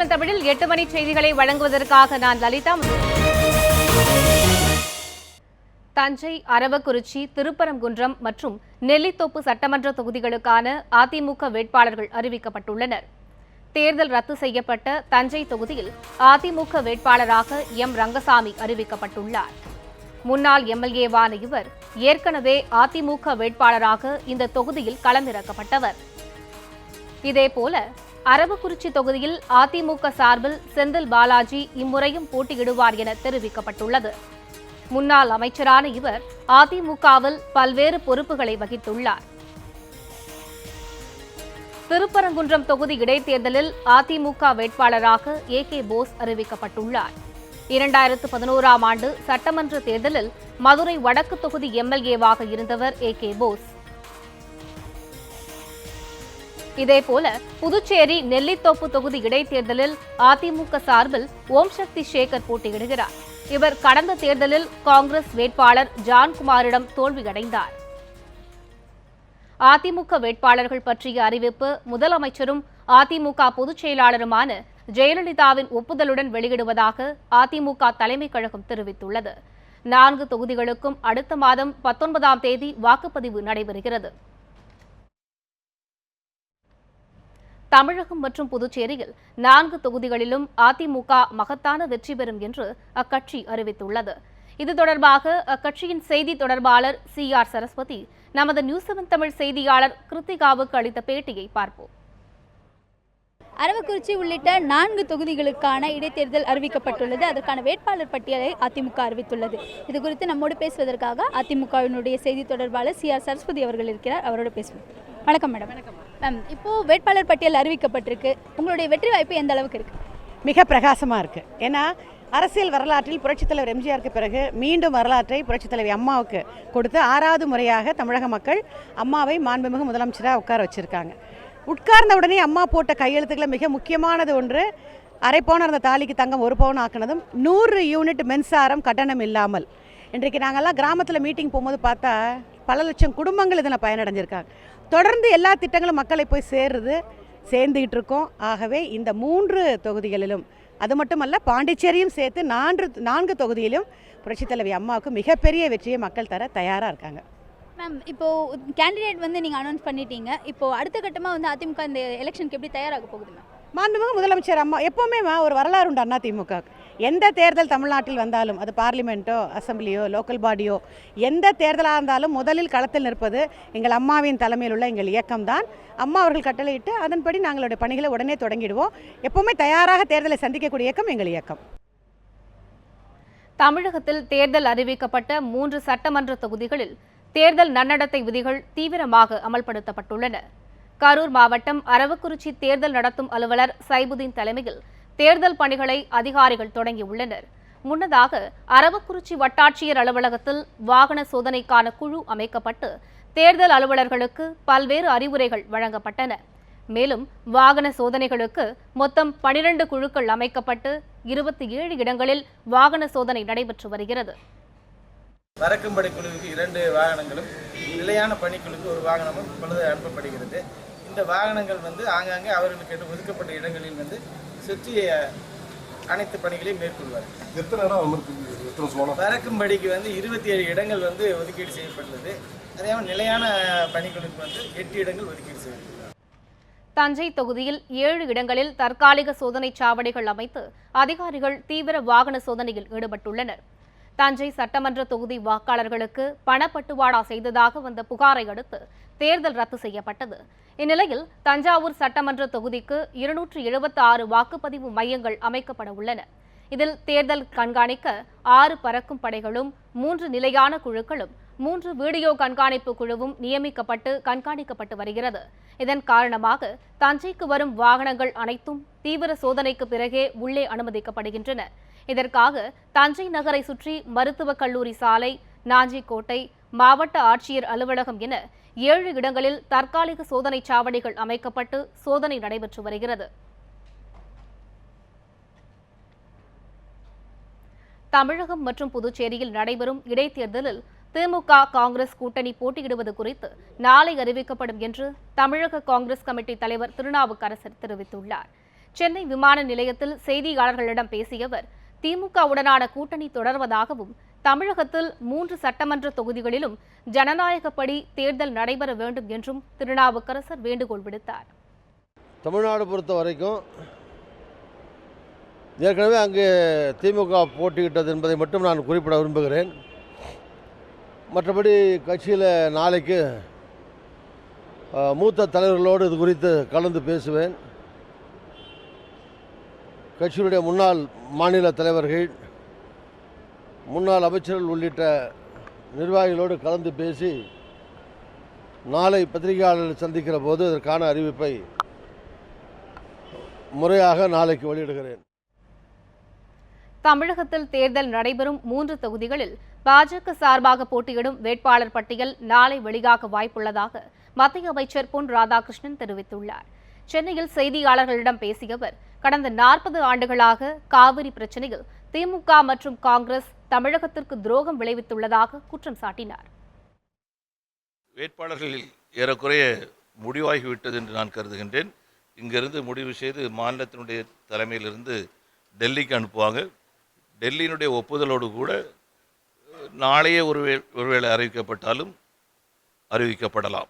நியூஸ்7 தமிழில் 8 மணி செய்திகளை வழங்குவதற்காக நான் லலிதா. தஞ்சை, அரவக்குறிச்சி, திருப்பரங்குன்றம் மற்றும் நெல்லித்தோப்பு சட்டமன்ற தொகுதிகளுக்கான அதிமுக வேட்பாளர்கள் அறிவிக்கப்பட்டுள்ளனர். தேர்தல் ரத்து செய்யப்பட்ட தஞ்சை தொகுதியில் அதிமுக வேட்பாளராக எம் ரங்கசாமி அறிவிக்கப்பட்டுள்ளார். முன்னாள் எம்எல்ஏவான இவர் ஏற்கனவே அதிமுக வேட்பாளராக இந்த தொகுதியில் களமிறக்கப்பட்டவர். இதேபோல அரவக்குறிச்சி தொகுதியில் அதிமுக சார்பில் செந்தில் பாலாஜி இம்முறையும் போட்டியிடுவார் என தெரிவிக்கப்பட்டுள்ளது. முன்னாள் அமைச்சரான இவர் அதிமுகவில் பல்வேறு பொறுப்புகளை வகித்துள்ளார். திருப்பரங்குன்றம் தொகுதி இடைத்தேர்தலில் அதிமுக வேட்பாளராக ஏ.கே. போஸ் அறிவிக்கப்பட்டுள்ளார். 2011ஆம் ஆண்டு சட்டமன்ற தேர்தலில் மதுரை வடக்கு தொகுதி எம்எல்ஏவாக இருந்தவர் ஏ.கே. போஸ். இதேபோல புதுச்சேரி நெல்லித்தோப்பு தொகுதி இடைத்தேர்தலில் அதிமுக சார்பில் ஓம் சக்தி சேகர் போட்டியிடுகிறார். இவர் கடந்த தேர்தலில் காங்கிரஸ் வேட்பாளர் ஜான்குமாரிடம் தோல்வியடைந்தார். அதிமுக வேட்பாளர்கள் பற்றிய அறிவிப்பு முதலமைச்சரும் அதிமுக பொதுச் செயலாளருமான ஜெயலலிதாவின் ஒப்புதலுடன் வெளியிடுவதாக அதிமுக தலைமை கழகம் தெரிவித்துள்ளது. 4 தொகுதிகளுக்கும் அடுத்த மாதம் 19ஆம் தேதி வாக்குப்பதிவு நடைபெறுகிறது. தமிழகம் மற்றும் புதுச்சேரியில் 4 தொகுதிகளிலும் அதிமுக மகத்தான வெற்றி பெறும் என்று அக்கட்சி அறிவித்துள்ளது. இது தொடர்பாக அக்கட்சியின் செய்தி தொடர்பாளர் சி.ஆர். சரஸ்வதி நமது நியூஸ்7 தமிழ் செய்தியாளர் கிருத்திகாவுக்கு அளித்த பேட்டியை பார்ப்போம். அரவக்குறிச்சி உள்ளிட்ட 4 தொகுதிகளுக்கான இடைத்தேர்தல் அறிவிக்கப்பட்டுள்ளது. அதற்கான வேட்பாளர் பட்டியலை அதிமுக அறிவித்துள்ளது. இது குறித்து நம்மோடு பேசுவதற்காக அதிமுகவினுடைய செய்தி தொடர்பாளர் சி.ஆர். சரஸ்வதி அவர்கள் இருக்கிறார். அவரோடு பேசுவோம். வணக்கம் மேடம். மேம், இப்போ வேட்பாளர் பட்டியல் அறிவிக்கப்பட்டிருக்கு. உங்களுடைய வெற்றி வாய்ப்பு எந்த அளவுக்கு இருக்கு? மிக பிரகாசமாக இருக்குது. ஏன்னா அரசியல் வரலாற்றில் புரட்சித் தலைவர் எம்ஜிஆருக்கு பிறகு மீண்டும் வரலாற்றை புரட்சித் தலைவி அம்மாவுக்கு கொடுத்து 6வது முறையாக தமிழக மக்கள் அம்மாவை மாண்புமிகு முதலமைச்சராக உட்கார வச்சுருக்காங்க. உட்கார்ந்த உடனே அம்மா போட்ட கையெழுத்துக்களை மிக முக்கியமானது ஒன்று, அரை பவுன் இருந்த தாலிக்கு தங்கம் 1 பவுன் ஆக்குனதும் 100 யூனிட் மின்சாரம் கட்டணம் இல்லாமல். இன்றைக்கு நாங்கள்லாம் கிராமத்தில் மீட்டிங் போகும்போது பார்த்தா பல லட்சம் குடும்பங்கள் இதில் பயனடைஞ்சிருக்காங்க. தொடர்ந்து எல்லா திட்டங்களும் மக்களை போய் சேர்ந்துக்கிட்டு இருக்கோம். ஆகவே இந்த 3 தொகுதிகளிலும், அது மட்டுமல்ல பாண்டிச்சேரியும் சேர்த்து 4 தொகுதியிலும் புரட்சித் தலைவி அம்மாவுக்கு மிகப்பெரிய வெற்றியை மக்கள் தர தயாராக இருக்காங்க. மேம், இப்போது கேண்டிடேட் நீங்கள் அனௌன்ஸ் பண்ணிட்டீங்க. இப்போது அடுத்த கட்டமாக அதிமுக இந்த எலெக்ஷனுக்கு எப்படி தயாராக போகுது மேம்? மாண்புமிகு முதலமைச்சர் அம்மா எப்போவுமே ஒரு வரலாறு உண்டு அதிமுக. எந்த தேர்தல் தமிழ்நாட்டில் வந்தாலும், அது பார்லிமெண்ட்டோ அசம்பிளியோ லோக்கல் பாடியோ எந்த தேர்தலாக இருந்தாலும் முதலில் களத்தில் நிற்பது எங்கள் அம்மாவின் தலைமையில் உள்ள எங்கள் இயக்கம்தான். அம்மா அவர்கள் கட்டளையிட்டு அதன்படி நாங்களுடைய பணிகளை உடனே தொடங்கிடுவோம். எப்போவுமே தயாராக தேர்தலை சந்திக்கக்கூடிய இயக்கம் எங்கள் இயக்கம். தமிழகத்தில் தேர்தல் அறிவிக்கப்பட்ட 3 சட்டமன்ற தொகுதிகளில் தேர்தல் நன்னடத்தை விதிகள் தீவிரமாக அமல்படுத்தப்பட்டுள்ளன. கரூர் மாவட்டம் அரவக்குறிச்சி தேர்தல் நடத்தும் அலுவலர் சைபுதீன் தலைமையில் தேர்தல் பணிகளை அதிகாரிகள் தொடங்கியுள்ளனர். முன்னதாக அரவக்குறிச்சி வட்டாட்சியர் அலுவலகத்தில் வாகன சோதனைக்கான குழு அமைக்கப்பட்டு தேர்தல் அலுவலர்களுக்கு பல்வேறு அறிவுரைகள் வழங்கப்பட்டன. மேலும் வாகன சோதனைகளுக்கு மொத்தம் 12 குழுக்கள் அமைக்கப்பட்டு 27 இடங்களில் வாகன சோதனை நடைபெற்று வருகிறது. பறக்கும்படை குழுவுக்கு 2 வாகனங்களும், நிலையான பணிக்குழுக்கு 1 வாகனமும் இப்பொழுது அனுப்பப்படுகிறது. இந்த வாகனங்கள் ஆங்காங்கே அவர்களுக்கு ஒதுக்கப்பட்ட இடங்களில் சுற்றி அனைத்து பணிகளையும் மேற்கொள்வார். பறக்கும்படிக்கு 27 இடங்கள் ஒதுக்கீடு செய்யப்பட்டுள்ளது. அதேமாதிரி நிலையான பணிகளுக்கு 8 இடங்கள் ஒதுக்கீடு செய்யப்பட்டுள்ளது. தஞ்சை தொகுதியில் 7 இடங்களில் தற்காலிக சோதனை சாவடிகள் அமைத்து அதிகாரிகள் தீவிர வாகன சோதனையில் ஈடுபட்டுள்ளனர். தஞ்சை சட்டமன்ற தொகுதி வாக்காளர்களுக்கு பணப்பட்டுவாடா செய்ததாக வந்த புகாரை அடுத்து தேர்தல் ரத்து செய்யப்பட்டது. இந்நிலையில் தஞ்சாவூர் சட்டமன்ற தொகுதிக்கு 276 வாக்குப்பதிவு மையங்கள் அமைக்கப்பட உள்ளன. இதில் தேர்தல் கண்காணிக்க 6 பறக்கும் படைகளும் 3 நிலையான குழுக்களும் 3 வீடியோ கண்காணிப்பு குழுவும் நியமிக்கப்பட்டு கண்காணிக்கப்பட்டு வருகிறது. இதன் காரணமாக தஞ்சைக்கு வரும் வாகனங்கள் அனைத்தும் தீவிர சோதனைக்கு பிறகே உள்ளே அனுமதிக்கப்படுகின்றன. இதற்காக தஞ்சை நகரை சுற்றி மருத்துவக் கல்லூரி சாலை, நாஞ்சிக்கோட்டை, மாவட்ட ஆட்சியர் அலுவலகம் என 7 இடங்களில் தற்காலிக சோதனை சாவடிகள் அமைக்கப்பட்டு சோதனை நடைபெற்று வருகிறது. தமிழகம் மற்றும் புதுச்சேரியில் நடைபெறும் இடைத்தேர்தலில் திமுக, காங்கிரஸ் கூட்டணி போட்டியிடுவது குறித்து நாளை அறிவிக்கப்படும் என்று தமிழக காங்கிரஸ் கமிட்டி தலைவர் திருநாவுக்கரசர் தெரிவித்துள்ளார். சென்னை விமான நிலையத்தில் செய்தியாளர்களிடம் பேசிய அவர், திமுகவுடனான கூட்டணி தொடர்வதாகவும் தமிழகத்தில் 3 சட்டமன்ற தொகுதிகளிலும் ஜனநாயகப்படி தேர்தல் நடைபெற வேண்டும் என்றும் திருநாவுக்கரசர் வேண்டுகோள் விடுத்தார். தமிழ்நாடு பொறுத்த வரைக்கும் ஏற்கனவே அங்கே திமுக போட்டியிட்டது என்பதை மட்டும் நான் குறிப்பிட விரும்புகிறேன். மற்றபடி கட்சியில் நாளைக்கு மூத்த தலைவர்களோடு இது குறித்து கலந்து பேசுவேன். கட்சியினுடைய முன்னாள் மாநில தலைவர்கள், முன்னாள் அமைச்சர்கள் உள்ளிட்ட நிர்வாகிகளோடு கலந்து பேசி நாளை பத்திரிகையாளர்கள் சந்திக்கிற போது இதற்கான அறிவிப்பை முறையாக நாளைக்கு வெளியிடுகிறேன். தமிழகத்தில் தேர்தல் நடைபெறும் 3 தொகுதிகளில் பாஜக சார்பாக போட்டியிடும் வேட்பாளர் பட்டியல் நாளை வெளியாக வாய்ப்புள்ளதாக மத்திய அமைச்சர் பொன் ராதாகிருஷ்ணன் தெரிவித்துள்ளார். சென்னையில் செய்தியாளர்களிடம் பேசிய அவர், கடந்த 40 ஆண்டுகளாக காவிரி பிரச்சினையில் திமுக மற்றும் காங்கிரஸ் தமிழகத்திற்கு துரோகம் விளைவித்துள்ளதாக குற்றம் சாட்டினார். வேட்பாளர்களில் ஏறக்குறைய முடிவாகிவிட்டது என்று நான் கருதுகின்றேன். இங்கிருந்து முடிவு செய்து மாநிலத்தினுடைய தலைமையிலிருந்து டெல்லிக்கு அனுப்புவாங்க. டெல்லியினுடைய ஒப்புதலோடு கூட நாளையே ஒருவேளை அறிவிக்கப்பட்டாலும் அறிவிக்கப்படலாம்.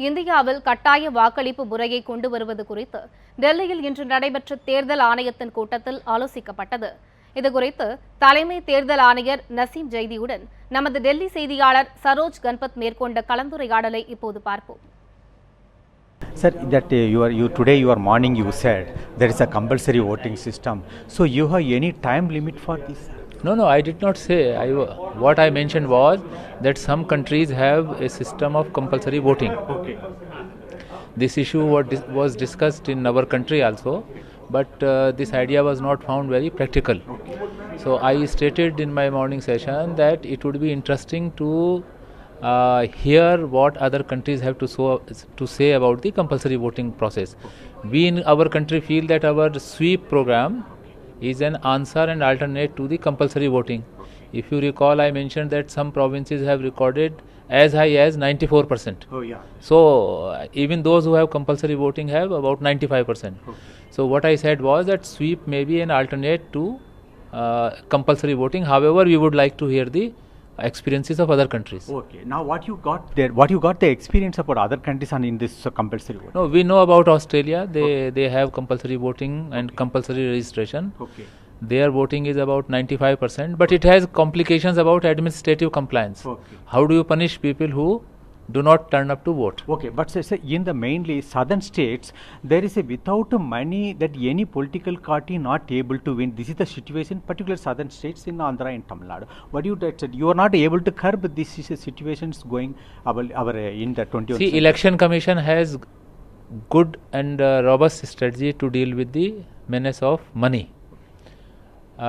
இந்தியாவில் கட்டாய வாக்களிப்பு முறையை கொண்டு வருவது குறித்து டெல்லியில் இன்று நடைபெற்ற தேர்தல் ஆணையத்தின் கூட்டத்தில் ஆலோசிக்கப்பட்டது. இதுகுறித்து தலைமை தேர்தல் ஆணையர் நசீம் ஜெய்தியுடன் நமது டெல்லி செய்தியாளர் சரோஜ் கன்பத் மேற்கொண்ட கலந்துரையாடலை இப்போது பார்ப்போம். Sir, that today morning you said there is a compulsory voting system. So you have any time limit for this? No, I did not say. What I mentioned was that some countries have a system of compulsory voting. Okay. This issue was discussed in our country also, but this idea was not found very practical. Okay. So I stated in my morning session that it would be interesting to hear what other countries have to say about the compulsory voting process. We in our country feel that our sweep program is an answer and alternate to the compulsory voting. If you recall, I mentioned that some provinces have recorded as high as 94%. Oh yeah. So even those who have compulsory voting have about 95%. Okay. So what I said was that sweep may be an alternate to compulsory voting. However, we would like to hear the experiences of other countries. Okay. Now what you got there? What you got the experience about other countries and in this compulsory voting? No, we know about Australia. They have compulsory voting and compulsory registration. Okay. Their voting is about 95%, but it has complications about administrative compliance. Okay. How do you punish people who do not turn up to vote? Okay, but sir, in the mainly southern states, there is a without money that any political party not able to win. This is the situation, particularly southern states in Andhra and Tamil Nadu. What you said, you are not able to curb this situations going our in the 21st. See, Election Commission has good and robust strategy to deal with the menace of money.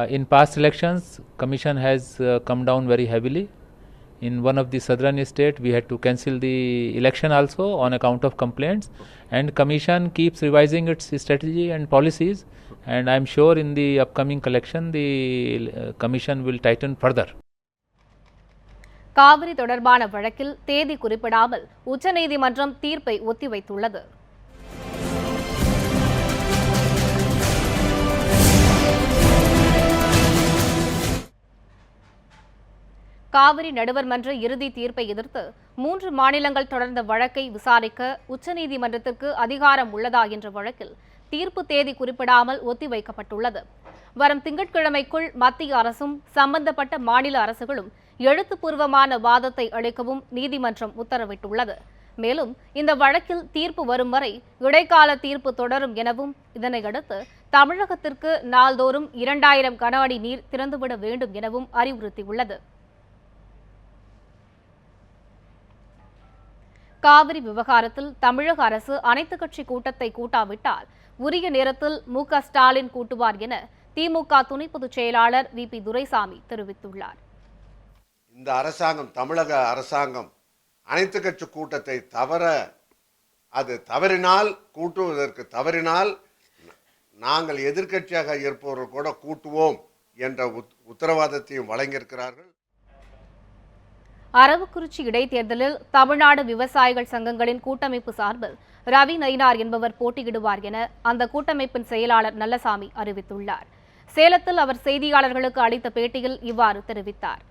In past elections, Commission has come down very heavily. In one of the southern state, we had to cancel the election also on account of complaints, and Commission keeps revising its strategy and policies, and I am sure in the upcoming election the Commission will tighten further. Kaveri தொடர்பான வழக்கில் தேதி குறிப்பிடாமல் உச்சநீதிமன்றம் தீர்ப்பை ஒத்திவைத்துள்ளது. காவிரி நடுவர் மன்ற இறுதி தீர்ப்பை எதிர்த்து 3 மாநிலங்கள் தொடர்ந்த வழக்கை விசாரிக்க உச்சநீதிமன்றத்திற்கு அதிகாரம் உள்ளதா என்ற வழக்கில் தீர்ப்பு தேதி குறிப்பிடாமல் ஒத்திவைக்கப்பட்டுள்ளது. வரும் திங்கட்கிழமைக்குள் மத்திய அரசும் சம்பந்தப்பட்ட மாநில அரசுகளும் எழுத்துப்பூர்வமான வாதத்தை அளிக்கவும் நீதிமன்றம் உத்தரவிட்டுள்ளது. மேலும் இந்த வழக்கில் தீர்ப்பு வரும் வரை இடைக்கால தீர்ப்பு தொடரும் எனவும், இதனையடுத்து தமிழகத்திற்கு நாள்தோறும் 2000 கன அடி நீர் திறந்துவிட வேண்டும் எனவும் அறிவுறுத்தியுள்ளது. காவிரி விவகாரத்தில் தமிழக அரசு அனைத்துக் கட்சி கூட்டத்தை கூட்டாவிட்டால் உரிய நேரத்தில் மு.க. ஸ்டாலின் கூட்டுவார் என திமுக துணை பொதுச் செயலாளர் வி.பி. துரைசாமி தெரிவித்துள்ளார். இந்த அரசாங்கம், தமிழக அரசாங்கம் அனைத்துக் கட்சி கூட்டத்தை கூட்டுவதற்கு தவறினால் நாங்கள் எதிர்க்கட்சியாக இருப்பவர்கள் கூட கூட்டுவோம் என்ற உத்தரவாதத்தையும் வழங்கியிருக்கிறார்கள். அரவக்குறிச்சி இடைத்தேர்தலில் தமிழ்நாடு விவசாயிகள் சங்கங்களின் கூட்டமைப்பு சார்பில் ரவி நயினார் என்பவர் போட்டியிடுவார் என அந்த கூட்டமைப்பின் செயலாளர் நல்லசாமி அறிவித்துள்ளார். சேலத்தில் அவர் செய்தியாளர்களுக்கு அளித்த பேட்டியில் இவ்வாறு தெரிவித்தார்.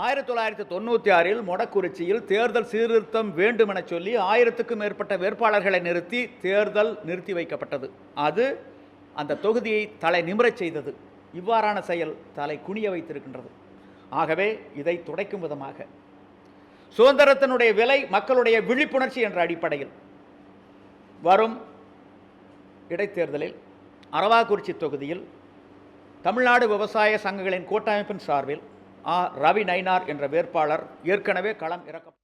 1996 மொடக்குறிச்சியில் தேர்தல் சீர்திருத்தம் வேண்டும் என சொல்லி 1000க்கும் மேற்பட்ட வேட்பாளர்களை நிறுத்தி தேர்தல் நிறுத்தி வைக்கப்பட்டது. அது அந்த தொகுதியை தலை நிமிரச் செய்தது. இவ்வாறான செயல் தலை குனிய வைத்திருக்கின்றது. ஆகவே இதை துடைக்கும் விதமாக சுதந்திரத்தினுடைய விலை மக்களுடைய விழிப்புணர்ச்சி என்ற அடிப்படையில் வரும் இடைத்தேர்தலில் அரவாக்குறிச்சி தொகுதியில் தமிழ்நாடு விவசாய சங்கங்களின் கூட்டமைப்பின் சார்பில் ரவி நயினார் என்ற வேட்பாளர் ஏற்கனவே களம் இறக்கப்பட்டார்.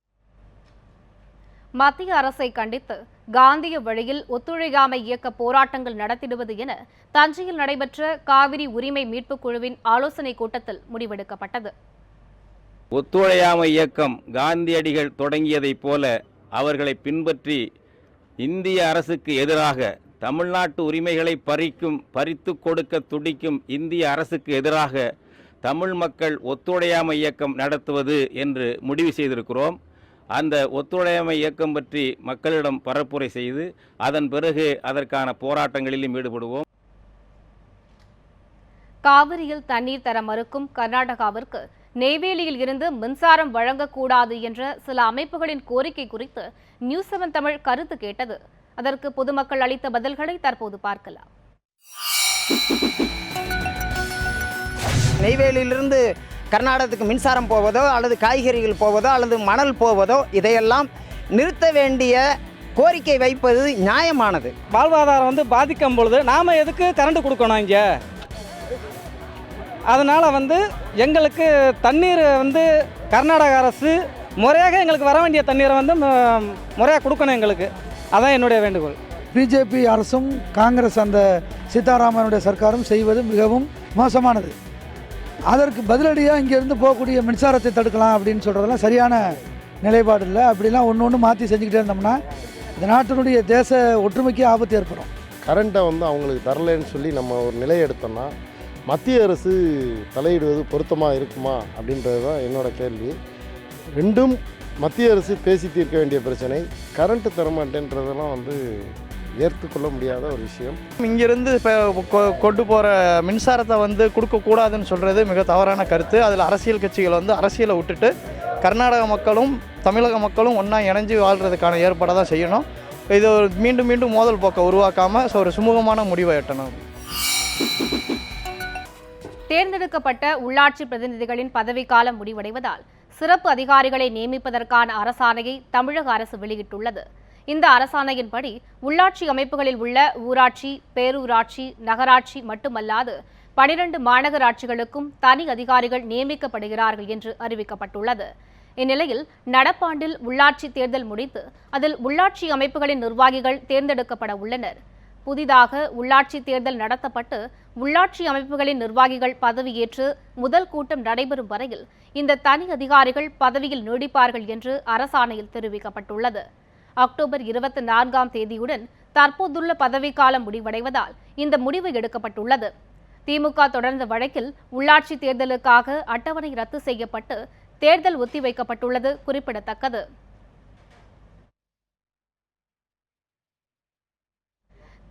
மத்திய அரசை கண்டித்து காந்திய வழியில் ஒத்துழையாமை இயக்க போராட்டங்கள் நடத்திடுவது என தஞ்சையில் நடைபெற்ற காவிரி உரிமை மீட்புக் குழுவின் ஆலோசனைக் கூட்டத்தில் முடிவெடுக்கப்பட்டது. ஒத்துழையாமை இயக்கம் காந்தியடிகள் தொடங்கியதைப் போல அவர்களை பின்பற்றி இந்திய அரசுக்கு எதிராக தமிழ்நாட்டு உரிமைகளை பறித்து கொடுக்க துடிக்கும் இந்திய அரசுக்கு எதிராக தமிழ் மக்கள் ஒத்துழையாமை இயக்கம் நடத்துவது என்று முடிவு செய்திருக்கிறோம். அந்த ஒத்துழையாமை இயக்கம் பற்றி மக்களிடம் பரப்புரை செய்து அதன் பிறகு அதற்கான போராட்டங்களிலும் ஈடுபடுவோம். காவிரியில் தண்ணீர் தர மறுக்கும் கர்நாடகாவிற்கு நெய்வேலியில் இருந்து மின்சாரம் வழங்கக்கூடாது என்ற சில அமைப்புகளின் கோரிக்கை குறித்து நியூஸ் 7 தமிழ் கருத்து கேட்டது. அதற்கு பொதுமக்கள் அளித்த பதில்களை தற்போது பார்க்கலாம். நெய்வேலியிலிருந்து கர்நாடகத்துக்கு மின்சாரம் போவதோ அல்லது காய்கறிகள் போவதோ அல்லது மணல் போவதோ இதையெல்லாம் நிறுத்த வேண்டிய கோரிக்கை வைப்பது நியாயமானது. வாழ்வாதாரம் பாதிக்கும் பொழுது நாம் எதுக்கு கரண்ட் கொடுக்கணும் இங்கே? அதனால் எங்களுக்கு தண்ணீர் கர்நாடக அரசு முறையாக எங்களுக்கு வர வேண்டிய தண்ணீரை முறையாக கொடுக்கணும் எங்களுக்கு. அதான் என்னுடைய வேண்டுகோள். பிஜேபி அரசும் காங்கிரஸ் அந்த சீதாராமனுடைய சர்க்காரும் செய்வது மிகவும் மோசமானது. அதற்கு பதிலடியாக இங்கேருந்து போகக்கூடிய மின்சாரத்தை தடுக்கலாம் அப்படின்னு சொல்கிறதெல்லாம் சரியான நிலைப்பாடு இல்லை. அப்படிலாம் ஒன்று மாற்றி செஞ்சுக்கிட்டே இருந்தோம்னா இந்த நாட்டினுடைய தேச ஒற்றுமைக்கு ஆபத்து ஏற்படும். கரண்ட்டை அவங்களுக்கு தரலைன்னு சொல்லி நம்ம ஒரு நிலை எடுத்தோம்னா மத்திய அரசு தலையிடுவது பொருத்தமாக இருக்குமா அப்படின்றது தான் என்னோட கேள்வி. ரெண்டும் மத்திய அரசு பேசி தீர்க்க வேண்டிய பிரச்சனை. கரண்ட்டு தரமாட்டேன்றதெல்லாம் ஏற்றுக்கொள்ள முடியாத ஒரு விஷயம். இங்கிருந்து இப்போ கொண்டு போகிற மின்சாரத்தை கொடுக்கக்கூடாதுன்னு சொல்கிறது மிக தவறான கருத்து. அதில் அரசியல் கட்சிகள் அரசியலை விட்டுட்டு கர்நாடக மக்களும் தமிழக மக்களும் ஒன்றா இணைஞ்சு வாழ்கிறதுக்கான ஏற்பாடை தான் செய்யணும். இது மீண்டும் மீண்டும் மோதல் போக்கை உருவாக்காமல் ஒரு சுமூகமான முடிவை எட்டணும். தேர்ந்தெடுக்கப்பட்ட உள்ளாட்சி பிரதிநிதிகளின் பதவிக்காலம் முடிவடைவதால் சிறப்பு அதிகாரிகளை நியமிப்பதற்கான அரசாணையை தமிழக அரசு வெளியிட்டுள்ளது. இந்த அரசாணையின்படி உள்ளாட்சி அமைப்புகளில் உள்ள ஊராட்சி, பேரூராட்சி, நகராட்சி மட்டுமல்லாது 12 மாநகராட்சிகளுக்கும் தனி அதிகாரிகள் நியமிக்கப்படுகிறார்கள் என்று அறிவிக்கப்பட்டுள்ளது. இந்நிலையில் நடப்பாண்டில் உள்ளாட்சி தேர்தல் முடித்து அதில் உள்ளாட்சி அமைப்புகளின் நிர்வாகிகள் தேர்ந்தெடுக்கப்பட உள்ளனர். புதிதாக உள்ளாட்சி தேர்தல் நடத்தப்பட்டு உள்ளாட்சி அமைப்புகளின் நிர்வாகிகள் பதவியேற்று முதல் கூட்டம் நடைபெறும் வரையில் இந்த தனி அதிகாரிகள் பதவியில் நீடிப்பார்கள் என்று அரசாணையில் தெரிவிக்கப்பட்டுள்ளது. அக்டோபர் 24ஆம் தேதியுடன் தற்போதுள்ள பதவிக்காலம் முடிவடைவதால் இந்த முடிவு எடுக்கப்பட்டுள்ளது. திமுக தொடர்ந்த வழக்கில் உள்ளாட்சி தேர்தலுக்காக அட்டவணை ரத்து செய்யப்பட்டு தேர்தல் ஒத்திவைக்கப்பட்டுள்ளது குறிப்பிடத்தக்கது.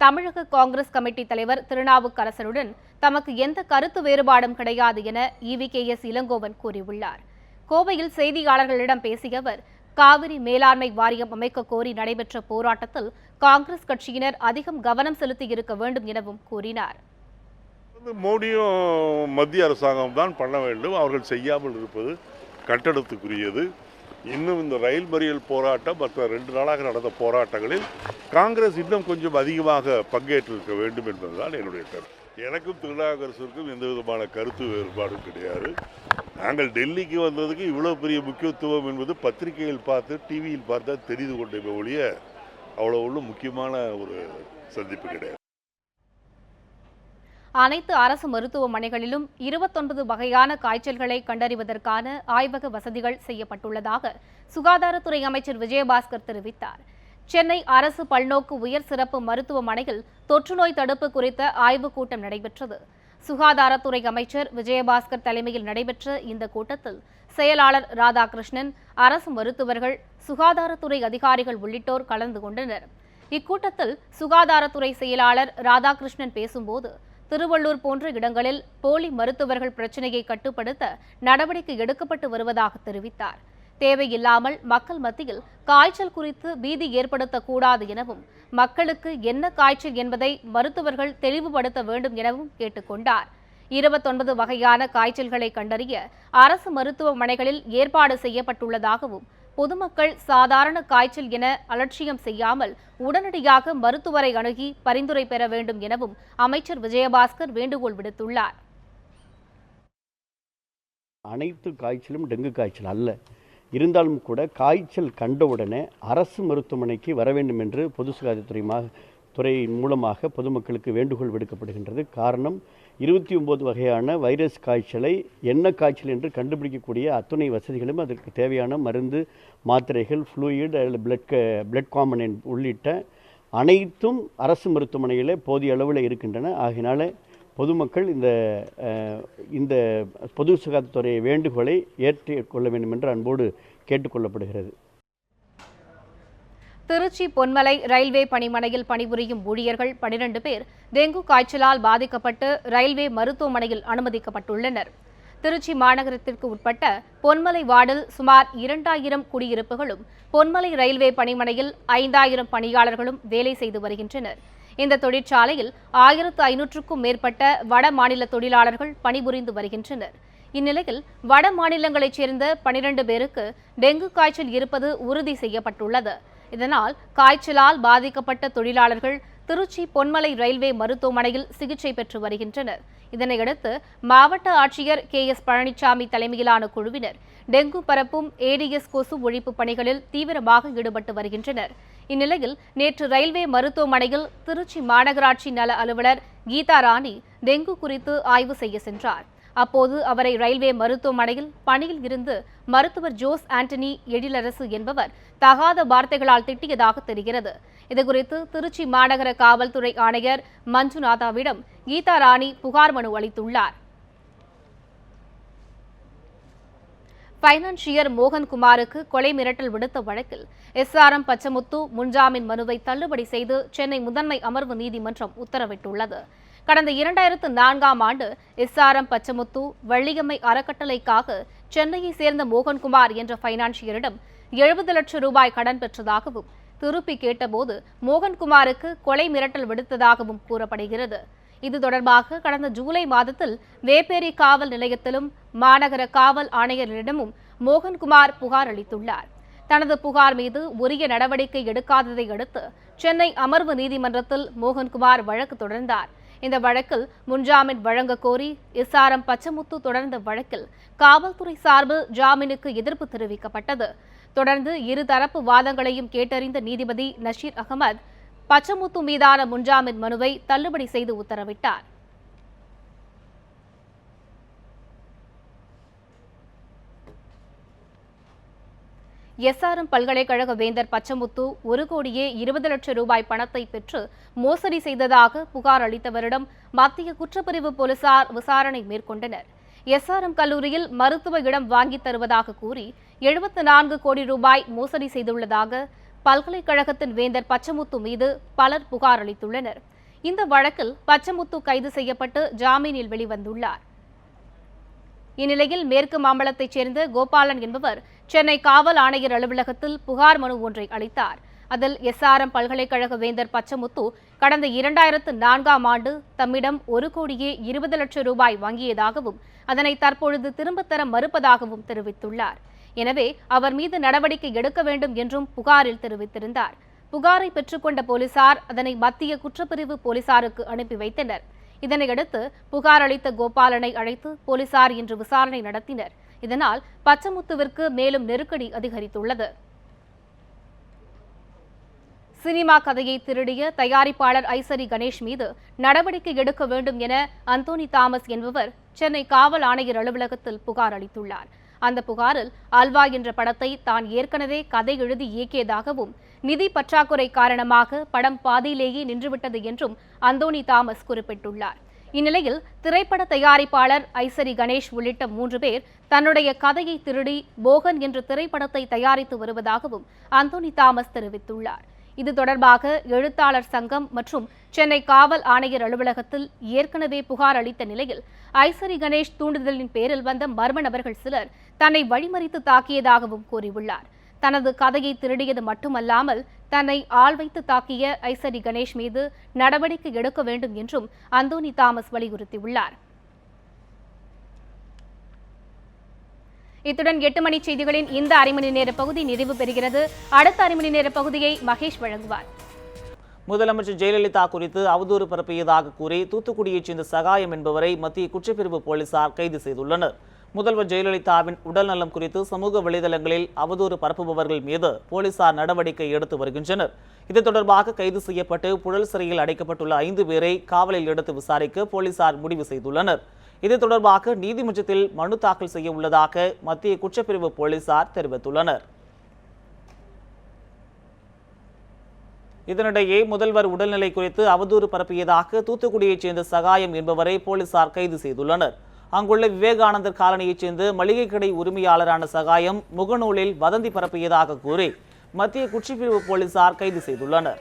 தமிழக காங்கிரஸ் கமிட்டி தலைவர் திருநாவுக்கரசருடன் தமக்கு எந்த கருத்து வேறுபாடும் கிடையாது என EVKS இளங்கோவன் கூறியுள்ளார். கோவையில் செய்தியாளர்களிடம் பேசிய அவர், காவிரி மேலாண்மை வாரியம் அமைக்க கோரி நடைபெற்ற போராட்டத்தில் காங்கிரஸ் கட்சியினர் அதிகம் கவனம் செலுத்தி இருக்க வேண்டும் எனவும் கூறினார். மோடியும் மத்திய அரசாங்கம் தான் பண்ண வேண்டும். அவர்கள் செய்யாமல் இருப்பது கட்டடத்துக்குரியது. இன்னும் இந்த ரயில் மறியல் போராட்டம் மற்ற 2 நாளாக நடந்த போராட்டங்களில் காங்கிரஸ் இன்னும் கொஞ்சம் அதிகமாக பங்கேற்றிருக்க வேண்டும் என்பதுதான் என்னுடைய கருத்து. எனக்கும் திருநாவுக்கரசருக்கும் எந்த விதமான கருத்து வேறுபாடும் கிடையாது. நாங்கள் டெல்லிக்கு வந்ததுக்கு இவ்வளோ பெரிய முக்கியத்துவம் என்பது பத்திரிகையில் பார்த்து டிவியில் பார்த்தா தெரிந்து கொண்டே ஒழிய அவ்வளோ உள்ள முக்கியமான ஒரு சந்திப்பு கிடையாது. அனைத்து அரசு மருத்துவமனைகளிலும் 29 வகையான காய்ச்சல்களை கண்டறிவதற்கான ஆய்வக வசதிகள் செய்யப்பட்டுள்ளதாக சுகாதாரத்துறை அமைச்சர் விஜயபாஸ்கர் தெரிவித்தார். சென்னை அரசு பல்நோக்கு உயர் சிறப்பு மருத்துவமனையில் தொற்றுநோய் தடுப்பு குறித்த ஆய்வுக் கூட்டம் நடைபெற்றது. சுகாதாரத்துறை அமைச்சர் விஜயபாஸ்கர் தலைமையில் நடைபெற்ற இந்த கூட்டத்தில் செயலாளர் ராதாகிருஷ்ணன், அரசு மருத்துவர்கள், சுகாதாரத்துறை அதிகாரிகள் உள்ளிட்டோர் கலந்து கொண்டனர். இக்கூட்டத்தில் சுகாதாரத்துறை செயலாளர் ராதாகிருஷ்ணன் பேசும்போது, திருவள்ளூர் போன்ற இடங்களில் போலி மருத்துவர்கள் பிரச்சினையை கட்டுப்படுத்த நடவடிக்கை எடுக்கப்பட்டு வருவதாக தெரிவித்தார். தேவையில்லாமல் மக்கள் மத்தியில் காய்ச்சல் குறித்து பீதி ஏற்படுத்தக்கூடாது எனவும், மக்களுக்கு என்ன காய்ச்சல் என்பதை மருத்துவர்கள் தெளிவுபடுத்த வேண்டும் எனவும் கேட்டுக்கொண்டார். 29 வகையான காய்ச்சல்களை கண்டறிய அரசு மருத்துவமனைகளில் ஏற்பாடு செய்யப்பட்டுள்ளதாகவும், பொதுமக்கள் சாதாரண காய்ச்சல் என அலட்சியம் செய்யாமல் உடனடியாக மருத்துவரை அணுகி பரிந்துரை பெற வேண்டும் எனவும் அமைச்சர் விஜயபாஸ்கர் வேண்டுகோள் விடுத்துள்ளார். அனைத்து காய்ச்சலும் டெங்கு காய்ச்சல் அல்ல. இருந்தாலும் கூட காய்ச்சல் கண்டவுடனே அரசு மருத்துவமனைக்கு வர வேண்டும் என்று பொது சுகாதாரத்துறை மூலமாக பொதுமக்களுக்கு வேண்டுகோள் விடுக்கப்படுகின்றது. காரணம், 29 வகையான வைரஸ் காய்ச்சலை என்ன காய்ச்சல் என்று கண்டுபிடிக்கக்கூடிய அத்துணை வசதிகளும், அதற்கு தேவையான மருந்து, மாத்திரைகள், ஃப்ளூயிட், பிளட் காம்பனன்ட் உள்ளிட்ட அனைத்தும் அரசு மருத்துவமனையில் போதிய அளவில் இருக்கின்றன. ஆகினால பொதுமக்கள் இந்த பொது சுகாதாரத்துறை வேண்டுகோளை ஏற்றுக்கொள்ள வேண்டும் என்று அன்போடு கேட்டுக்கொள்ளப்படுகிறது. திருச்சி பொன்மலை ரயில்வே பணிமனையில் பணிபுரியும் ஊழியர்கள் 12 பேர் டெங்கு காய்ச்சலால் பாதிக்கப்பட்டு ரயில்வே மருத்துவமனையில் அனுமதிக்கப்பட்டுள்ளனர். திருச்சி மாநகரத்திற்கு உட்பட்ட பொன்மலை வார்டில் சுமார் 2000 குடியிருப்புகளும், பொன்மலை ரயில்வே பணிமனையில் 5000 பணியாளர்களும் வேலை செய்து வருகின்றனர். இந்த தொழிற்சாலையில் 1500க்கும் மேற்பட்ட வட மாநில தொழிலாளர்கள் பணிபுரிந்து வருகின்றனர். இந்நிலையில் வட மாநிலங்களைச் சேர்ந்த 12 பேருக்கு டெங்கு காய்ச்சல் இருப்பது உறுதி செய்யப்பட்டுள்ளது. இதனால் காய்ச்சலால் பாதிக்கப்பட்ட தொழிலாளர்கள் திருச்சி பொன்மலை ரயில்வே மருத்துவமனையில் சிகிச்சை பெற்று வருகின்றனர். இதனையடுத்து மாவட்ட ஆட்சியர் KS பழனிசாமி தலைமையிலான குழுவினர் டெங்கு பரப்பும் ஏடிஎஸ் கொசு ஒழிப்பு பணிகளில் தீவிரமாக ஈடுபட்டு வருகின்றனர். இந்நிலையில் நேற்று ரயில்வே மருத்துவமனையில் திருச்சி மாநகராட்சி நல அலுவலர் கீதா ராணி டெங்கு குறித்து ஆய்வு செய்ய சென்றார். அப்போது அவரை ரயில்வே மருத்துவமனையில் பணியில் இருந்து மருத்துவர் ஜோஸ் ஆண்டனி எழிலரசு என்பவர் தகாத வார்த்தைகளால் திட்டியதாக தெரிகிறது. இதுகுறித்து திருச்சி மாநகர காவல்துறை ஆணையர் மஞ்சுநாதாவிடம் கீதா ராணி புகார் மனு அளித்துள்ளார். பைனான்சியர் மோகன்குமாருக்கு கொலை மிரட்டல் விடுத்த வழக்கில் SRM பச்சமுத்து முன்ஜாமீன் மனுவை தள்ளுபடி செய்து சென்னை முதன்மை அமர்வு நீதிமன்றம் உத்தரவிட்டுள்ளது. கடந்த 2004ஆம் ஆண்டு SRM பச்சமுத்து வள்ளியம்மை அறக்கட்டளைக்காக சென்னையை சேர்ந்த மோகன்குமார் என்ற பைனான்சியரிடம் 70 லட்சம் ரூபாய் கடன் பெற்றதாகவும், திருப்பி கேட்டபோது மோகன்குமாருக்கு கொலை மிரட்டல் விடுத்ததாகவும் கூறப்படுகிறது. இது தொடர்பாக கடந்த ஜூலை மாதத்தில் வேப்பேரி காவல் நிலையத்திலும் மாநகர காவல் ஆணையரிடமும் மோகன்குமார் புகார் அளித்துள்ளார். தனது புகார் மீது உரிய நடவடிக்கை எடுக்காததை அடுத்து சென்னை அமர்வு நீதிமன்றத்தில் மோகன்குமார் வழக்கு தொடர்ந்தார். இந்த வழக்கில் முன்ஜாமீன் வழங்க கோரி SRM பச்சமுத்து தொடர்ந்த வழக்கில் காவல்துறை சார்பில் ஜாமீனுக்கு எதிர்ப்பு தெரிவிக்கப்பட்டது. தொடர்ந்து இருதரப்பு வாதங்களையும் கேட்டறிந்த நீதிபதி நஷீர் அகமது பச்சமுத்து மீதான முன்ஜாமீன் மனுவை தள்ளுபடி செய்து உத்தரவிட்டார். SRM பல்கலைக்கழக வேந்தர் பச்சமுத்து 1,20 லட்சம் ரூபாய் பணத்தை பெற்று மோசடி செய்ததாக புகார் அளித்தவரிடம் மத்திய குற்றப்பிரிவு போலீசார் விசாரணை மேற்கொண்டனர். SRM கல்லூரியில் மருத்துவ இடம் வாங்கி தருவதாக கூறி 74 கோடி ரூபாய் மோசடி செய்துள்ளதாக பல்கலைக்கழகத்தின் வேந்தர் பச்சமுத்து மீது பலர் புகார் அளித்துள்ளனர். இந்த வழக்கில் பச்சமுத்து கைது செய்யப்பட்டு ஜாமீனில் வெளிவந்துள்ளார். இந்நிலையில் மேற்கு மாம்பலத்தைச் சேர்ந்த கோபாலன் என்பவர் சென்னை காவல் ஆணையர் அலுவலகத்தில் புகார் மனு ஒன்றை அளித்தார். அதில் SRM பல்கலைக்கழக வேந்தர் பச்சமுத்து கடந்த 2004ஆம் ஆண்டு தம்மிடம் 1,20 லட்சம் ரூபாய் வாங்கியதாகவும், அதனை தற்பொழுது திரும்பத் தர மறுப்பதாகவும் தெரிவித்துள்ளார். எனவே அவர் மீது நடவடிக்கை எடுக்க வேண்டும் என்றும் புகாரில் தெரிவித்திருந்தார். புகாரை பெற்றுக்கொண்ட போலீசார் அதனை மத்திய குற்றப்பிரிவு போலீசாருக்கு அனுப்பி வைத்தனர். இதனையடுத்து புகார் அளித்த கோபாலனை அழைத்து போலீசார் இன்று விசாரணை நடத்தினர். இதனால் பச்சமுத்துவிற்கு மேலும் நெருக்கடி அதிகரித்துள்ளது. சினிமா கதையை திருடிய தயாரிப்பாளர் ஐசரி கணேஷ் மீது நடவடிக்கை எடுக்க வேண்டும் என அந்தோனி தாமஸ் என்பவர் சென்னை காவல் ஆணையர் அலுவலகத்தில் புகார் அளித்துள்ளார். அந்த புகாரில் அல்வா என்ற படத்தை தான் ஏற்கனவே கதை எழுதி இயக்கியதாகவும், நிதி பற்றாக்குறை காரணமாக படம் பாதியிலேயே நின்றுவிட்டது என்றும் அந்தோனி தாமஸ் குறிப்பிட்டுள்ளார். இந்நிலையில் திரைப்பட தயாரிப்பாளர் ஐசரி கணேஷ் உள்ளிட்ட 3 பேர் தன்னுடைய கதையை திருடி போகன் என்ற திரைப்படத்தை தயாரித்து வருவதாகவும் அந்தோனி தாமஸ் தெரிவித்துள்ளார். இது தொடர்பாக எழுத்தாளர் சங்கம் மற்றும் சென்னை காவல் ஆணையர் அலுவலகத்தில் ஏற்கனவே புகார் அளித்த நிலையில் ஐசரி கணேஷ் தூண்டுதலின் பேரில் வந்த மர்ம நபர்கள் சிலர் தன்னை வழிமறித்து தாக்கியதாகவும் கூறியுள்ளார். தனது கதையை திருடியது மட்டுமல்லாமல் தன்னை ஆள் வைத்து தாக்கிய ஐசரி கணேஷ் மீது நடவடிக்கை எடுக்க வேண்டும் என்றும் அந்தோனி தாமஸ் வலியுறுத்தியுள்ளார். இத்துடன் 8 மணி செய்திகளின் இந்த அரை மணி நேர பகுதி நிறைவு பெறுகிறது. அடுத்த அரை மணி நேர பகுதியை மகேஷ் வழங்குவார். முதலமைச்சர் ஜெயலலிதா குறித்து அவதூறு பரப்பியதாக கூறி தூத்துக்குடியைச் சேர்ந்த சகாயம் என்பவரை மத்திய குற்றப்பிரிவு போலீசார் கைது செய்துள்ளனர். முதல்வர் ஜெயலலிதாவின் உடல்நலம் குறித்து சமூக வலைதளங்களில் அவதூறு பரப்புபவர்கள் மீது போலீசார் நடவடிக்கை எடுத்து வருகின்றனர். இது தொடர்பாக கைது செய்யப்பட்டு புழல் சிறையில் அடைக்கப்பட்டுள்ள 5 பேரை காவலில் எடுத்து விசாரிக்க போலீசார் முடிவு செய்துள்ளனர். இது தொடர்பாக நீதிமன்றத்தில் மனு தாக்கல் செய்ய உள்ளதாக மத்திய குற்றப்பிரிவு போலீசார் தெரிவித்துள்ளனர். இதனிடையே முதல்வர் உடல்நிலை குறித்து அவதூறு பரப்பியதாக தூத்துக்குடியைச் சேர்ந்த சகாயம் என்பவரை போலீசார் கைது செய்துள்ளனர். அங்குள்ள விவேகானந்தர் காலனியைச் சேர்ந்த மளிகை கடை உரிமையாளரான சகாயம் முகநூலில் வதந்தி பரப்பியதாக கூறி மத்திய குற்றப்பிரிவு போலீசார் கைது செய்துள்ளனர்.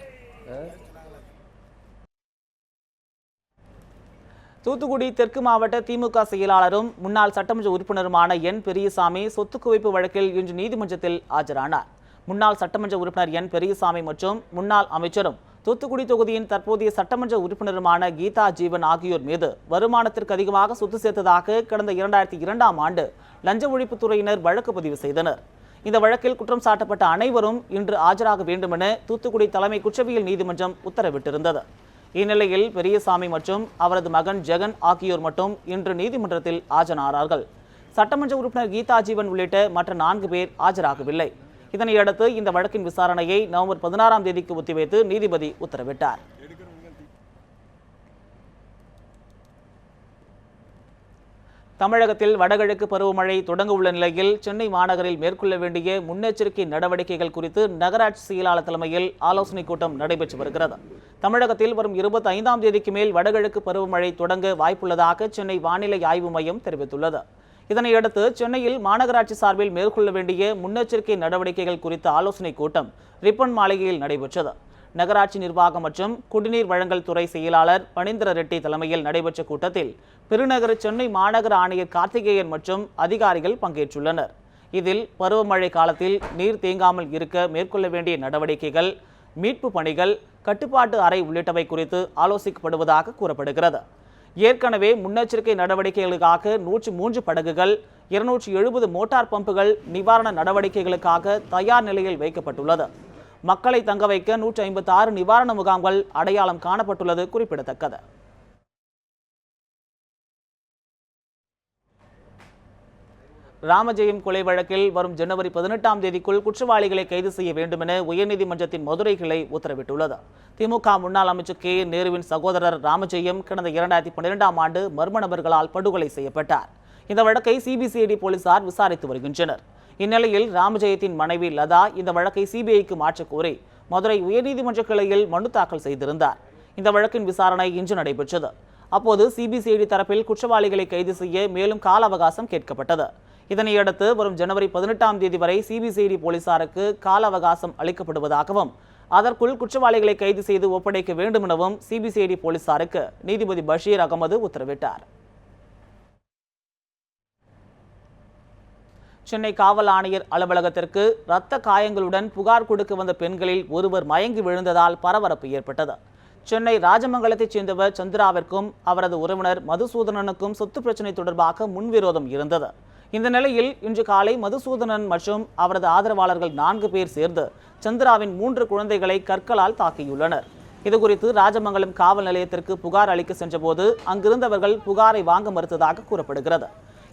தூத்துக்குடி தெற்கு மாவட்ட திமுக செயலாளரும் முன்னாள் சட்டமன்ற உறுப்பினருமான என் பெரியசாமி சொத்து குவிப்பு வழக்கில் இன்று நீதிமன்றத்தில் ஆஜரானார். முன்னாள் சட்டமன்ற உறுப்பினர் என் பெரியசாமி மற்றும் முன்னாள் அமைச்சரும் தூத்துக்குடி தொகுதியின் தற்போதைய சட்டமன்ற உறுப்பினருமான கீதா ஜீவன் ஆகியோர் மீது வருமானத்திற்கு அதிகமாக சொத்து சேர்த்ததாக கடந்த 2002ஆம் ஆண்டு லஞ்ச ஒழிப்புத்துறையினர் வழக்கு பதிவு செய்தனர். இந்த வழக்கில் குற்றம் சாட்டப்பட்ட அனைவரும் இன்று ஆஜராக வேண்டும் என தூத்துக்குடி தலைமை குற்றவியல் நீதிமன்றம் உத்தரவிட்டிருந்தது. இந்நிலையில் பெரியசாமி மற்றும் அவரது மகன் ஜெகன் ஆகியோர் மட்டும் இன்று நீதிமன்றத்தில் ஆஜரானார்கள். சட்டமன்ற உறுப்பினர் கீதா ஜீவன் உள்ளிட்ட மற்ற 4 பேர் ஆஜராகவில்லை. இதனையடுத்து இந்த வழக்கின் விசாரணையை நவம்பர் 16ஆம் தேதிக்கு ஒத்திவைத்து நீதிபதி உத்தரவிட்டார். தமிழகத்தில் வடகிழக்கு பருவமழை தொடங்க உள்ள நிலையில் சென்னை மாநகரில் மேற்கொள்ள வேண்டிய முன்னெச்சரிக்கை நடவடிக்கைகள் குறித்து நகராட்சி செயலாளர் தலைமையில் ஆலோசனைக் கூட்டம் நடைபெற்று வருகிறது. தமிழகத்தில் வரும் 25ஆம் தேதிக்கு மேல் வடகிழக்கு பருவமழை தொடங்க வாய்ப்புள்ளதாக சென்னை வானிலை ஆய்வு மையம் தெரிவித்துள்ளது. இதனையடுத்து சென்னையில் மாநகராட்சி சார்பில் மேற்கொள்ள வேண்டிய முன்னெச்சரிக்கை நடவடிக்கைகள் குறித்த ஆலோசனைக் கூட்டம் ரிப்பன் மாளிகையில் நடைபெற்றது. நகராட்சி நிர்வாகம் மற்றும் குடிநீர் வழங்கல் துறை செயலாளர் பனீந்திர ரெட்டி தலைமையில் நடைபெற்ற கூட்டத்தில் பெருநகர சென்னை மாநகர ஆணையர் கார்த்திகேயன் மற்றும் அதிகாரிகள் பங்கேற்றுள்ளனர். இதில் பருவமழை காலத்தில் நீர் தேங்காமல் இருக்க மேற்கொள்ள வேண்டிய நடவடிக்கைகள், மீட்பு பணிகள், கட்டுப்பாட்டு அறை உள்ளிட்டவை குறித்து ஆலோசிக்கப்படுவதாக கூறப்படுகிறது. ஏற்கனவே முன்னெச்சரிக்கை நடவடிக்கைகளுக்காக 103 படகுகள், 270 மோட்டார் பம்புகள் நிவாரண நடவடிக்கைகளுக்காக தயார் நிலையில் வைக்கப்பட்டுள்ளது. மக்களை தங்க வைக்க 156 நிவாரண முகாம்கள் அடையாளம் காணப்பட்டுள்ளது குறிப்பிடத்தக்கது. ராமஜெயம் கொலை வழக்கில் வரும் ஜனவரி 18ஆம் தேதிக்குள் குற்றவாளிகளை கைது செய்ய வேண்டும் என உயர்நீதிமன்றத்தின் மதுரை கிளை உத்தரவிட்டுள்ளது. திமுக முன்னாள் அமைச்சர் கே நேருவின் சகோதரர் ராமஜெயம் கடந்த 2012ஆம் ஆண்டு மர்ம நபர்களால் படுகொலை செய்யப்பட்டார். இந்த வழக்கை சிபிசிஐடி போலீசார் விசாரித்து வருகின்றனர். இந்நிலையில் ராமஜெயத்தின் மனைவி லதா இந்த வழக்கை சிபிஐக்கு மாற்றக் கோரி மதுரை உயர்நீதிமன்ற கிளையில் மனு தாக்கல் செய்திருந்தார். இந்த வழக்கின் விசாரணை இன்று நடைபெற்றது. அப்போது சிபிசிஐடி தரப்பில் குற்றவாளிகளை கைது செய்ய மேலும் கால அவகாசம் கேட்கப்பட்டது. இதனையடுத்து வரும் ஜனவரி 18ஆம் தேதி வரை சிபிசிஐடி போலீசாருக்கு கால அவகாசம் அளிக்கப்படுவதாகவும் அதற்குள் குற்றவாளிகளை கைது செய்து ஒப்படைக்க வேண்டும் எனவும் சிபிசிஐடி போலீசாருக்கு நீதிபதி பஷீர் அகமது உத்தரவிட்டார். சென்னை காவல் ஆணையர் அலுவலகத்திற்கு இரத்த காயங்களுடன் புகார் கொடுக்க வந்த பெண்களில் ஒருவர் மயங்கி விழுந்ததால் பரபரப்பு ஏற்பட்டது. சென்னை ராஜமங்கலத்தைச் சேர்ந்தவர் சந்திராவிற்கும் அவரது உறவினர் மதுசூதனனுக்கும் சொத்து பிரச்சினை தொடர்பாக முன்விரோதம் இருந்தது. இந்த நிலையில் இன்று காலை மதுசூதனன் மற்றும் அவரது ஆதரவாளர்கள் 4 பேர் சேர்ந்து சந்திராவின் 3 குழந்தைகளை கற்களால் தாக்கியுள்ளனர். இதுகுறித்து ராஜமங்கலம் காவல் நிலையத்திற்கு புகார் அளிக்க சென்றபோது அங்கிருந்தவர்கள் புகாரை வாங்க மறுத்ததாக கூறப்படுகிறது.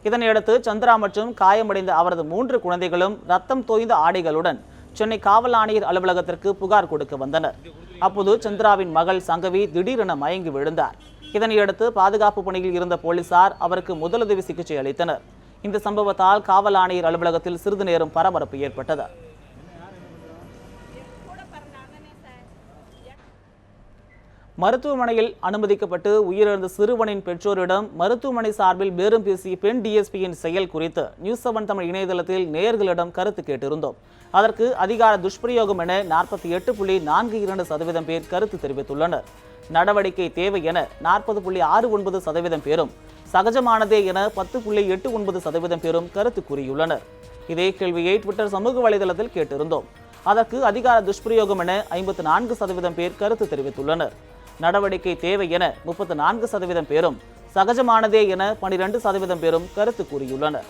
இதனையடுத்து சந்திரா மற்றும் காயமடைந்த அவரது 3 குழந்தைகளும் ரத்தம் தோய்ந்த ஆடைகளுடன் சென்னை காவல் ஆணையர் அலுவலகத்திற்கு புகார் கொடுக்க வந்தனர். அப்போது சந்திராவின் மகள் சங்கவி திடீரென மயங்கி விழுந்தார். இதனையடுத்து பாதுகாப்பு பணியில் இருந்த போலீசார் அவருக்கு முதலுதவி சிகிச்சை அளித்தனர். இந்த சம்பவத்தால் காவல் ஆணையர் அலுவலகத்தில் சிறிது நேரம் பரபரப்பு ஏற்பட்டது. மருத்துவமனையில் அனுமதிக்கப்பட்டு உயிரிழந்த சிறுவனின் பெற்றோரிடம் மருத்துவமனை சார்பில் பேரம் பேசிய பெண் டிஎஸ்பியின் செயல் குறித்து நியூஸ் 7 தமிழ் இணையதளத்தில் நேயர்களிடம் கருத்து கேட்டிருந்தோம். அதற்கு அதிகார துஷ்பிரயோகம் என 48.42% பேர் கருத்து தெரிவித்துள்ளனர். நடவடிக்கை தேவை என 40.69% பேரும், சகஜமானதே என 10.89% பேரும் கருத்து கூறியுள்ளனர். இதே கேள்வியை ட்விட்டர் சமூக வலைதளத்தில் கேட்டிருந்தோம். அதற்கு அதிகார துஷ்பிரயோகம் என 54% பேர் கருத்து தெரிவித்துள்ளனர். நடவடிக்கை தேவை என 34% பேரும், சகஜமானதே என 12% பேரும் கருத்து கூறியுள்ளனர்.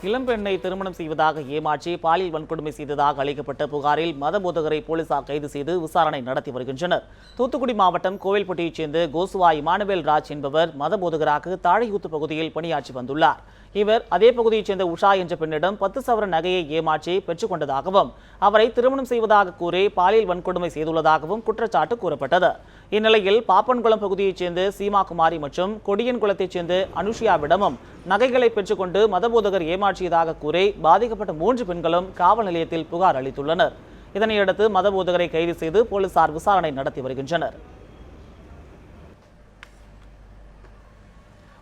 இளம்பெண்ணை திருமணம் செய்வதாக ஏமாற்றி பாலியல் வன்கொடுமை செய்ததாக அளிக்கப்பட்ட புகாரில் மதபோதகரை போலீசார் கைது செய்து விசாரணை நடத்தி வருகின்றனர். தூத்துக்குடி மாவட்டம் கோவில்பட்டியைச் சேர்ந்த கோசுவா இமானுவேல் ராஜ் என்பவர் மதபோதகராக தாழையூத்து பகுதியில் பணியாற்றி வந்துள்ளார். இவர் அதே பகுதியைச் சேர்ந்த உஷா என்ற பெண்ணிடம் 10 சவரன் நகையை ஏமாற்றி பெற்றுக் கொண்டதாகவும் அவரை திருமணம் செய்வதாக கூறி பாலியல் வன்கொடுமை செய்துள்ளதாகவும் குற்றச்சாட்டு கூறப்பட்டது. இந்நிலையில் பாப்பன்குளம் பகுதியைச் சேர்ந்த சீமாகுமாரி மற்றும் கொடியன்குளத்தைச் சேர்ந்த அனுஷியாவிடமும் நகைகளை பெற்றுக்கொண்டு மதபோதகர் ஏமாற்றியதாக கூறி பாதிக்கப்பட்ட 3 பெண்களும் காவல் நிலையத்தில் புகார் அளித்துள்ளனர். இதனையடுத்து மதபோதகரை கைது செய்து போலீசார் விசாரணை நடத்தி வருகின்றனர்.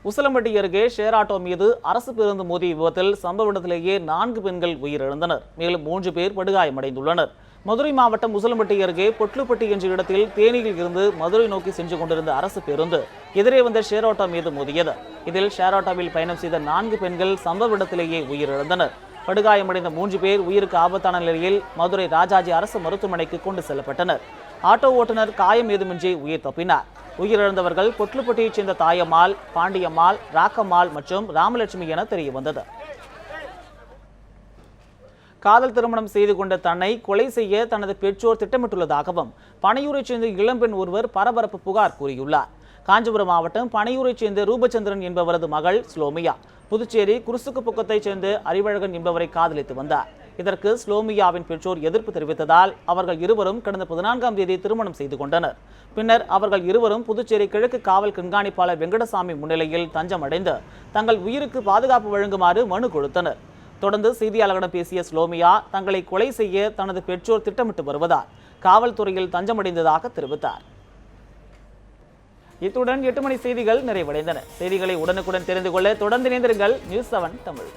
உசிலம்பட்டி அருகே ஷேர் ஆட்டோ மீது அரசு பேருந்து மோதிய விபத்தில் சம்பவ இடத்திலேயே 4 பெண்கள் உயிரிழந்தனர். மேலும் 3 பேர் படுகாயமடைந்துள்ளனர். மதுரை மாவட்டம் உசிலம்பட்டி அருகே பொட்லுப்பட்டி என்ற இடத்தில் தேனியில் இருந்து மதுரை நோக்கி சென்று கொண்டிருந்த அரசு பேருந்து எதிரே வந்த ஷேர் ஆட்டோ மீது மோதியது. இதில் ஷேர் ஆட்டோவில் பயணம் செய்த 4 பெண்கள் சம்பவ இடத்திலேயே உயிரிழந்தனர். படுகாயமடைந்த 3 பேர் உயிருக்கு ஆபத்தான நிலையில் மதுரை ராஜாஜி அரசு மருத்துவமனைக்கு கொண்டு செல்லப்பட்டனர். ஆட்டோ ஓட்டுநர் காயம் ஏதுமின்றி உயிர் தப்பினார். உயிரிழந்தவர்கள் பொட்லுப்பட்டியைச் சேர்ந்த தாயம்மாள், பாண்டியம்மாள், ராக்கம்மாள் மற்றும் ராமலட்சுமி என தெரிய வந்தது. காதல் திருமணம் செய்து கொண்ட தன்னை கொலை செய்ய தனது பெற்றோர் திட்டமிட்டுள்ளதாகவும் பனையூரைச் சேர்ந்த இளம்பெண் ஒருவர் பரபரப்பு புகார் கூறியுள்ளார். காஞ்சிபுரம் மாவட்டம் பனையூரைச் சேர்ந்த ரூபச்சந்திரன் என்பவரது மகள் ஸ்லோமியா புதுச்சேரி குருசுக்குப்பக்கத்தைச் சேர்ந்த அறிவழகன் என்பவரை காதலித்து வந்தார். இதற்கு ஸ்லோமியாவின் பெற்றோர் எதிர்ப்பு தெரிவித்ததால் அவர்கள் இருவரும் கடந்த 14ஆம் தேதி திருமணம் செய்து கொண்டனர். பின்னர் அவர்கள் இருவரும் புதுச்சேரி கிழக்கு காவல் கண்காணிப்பாளர் வெங்கடசாமி முன்னிலையில் தஞ்சம் அடைந்து தங்கள் உயிருக்கு பாதுகாப்பு வழங்குமாறு மனு கொடுத்தனர். தொடர்ந்து செய்தியாளர்களிடம் பேசிய ஸ்லோமியா தங்களை கொலை செய்ய தனது பெற்றோர் திட்டமிட்டு வருவதால் காவல்துறையில் தஞ்சமடைந்ததாக தெரிவித்தார். இத்துடன் 8 மணி செய்திகள் நிறைவடைந்தன. செய்திகளை உடனுக்குடன் தெரிந்து கொள்ள தொடர்ந்து இணைந்திருங்கள் நியூஸ் 7 தமிழ்.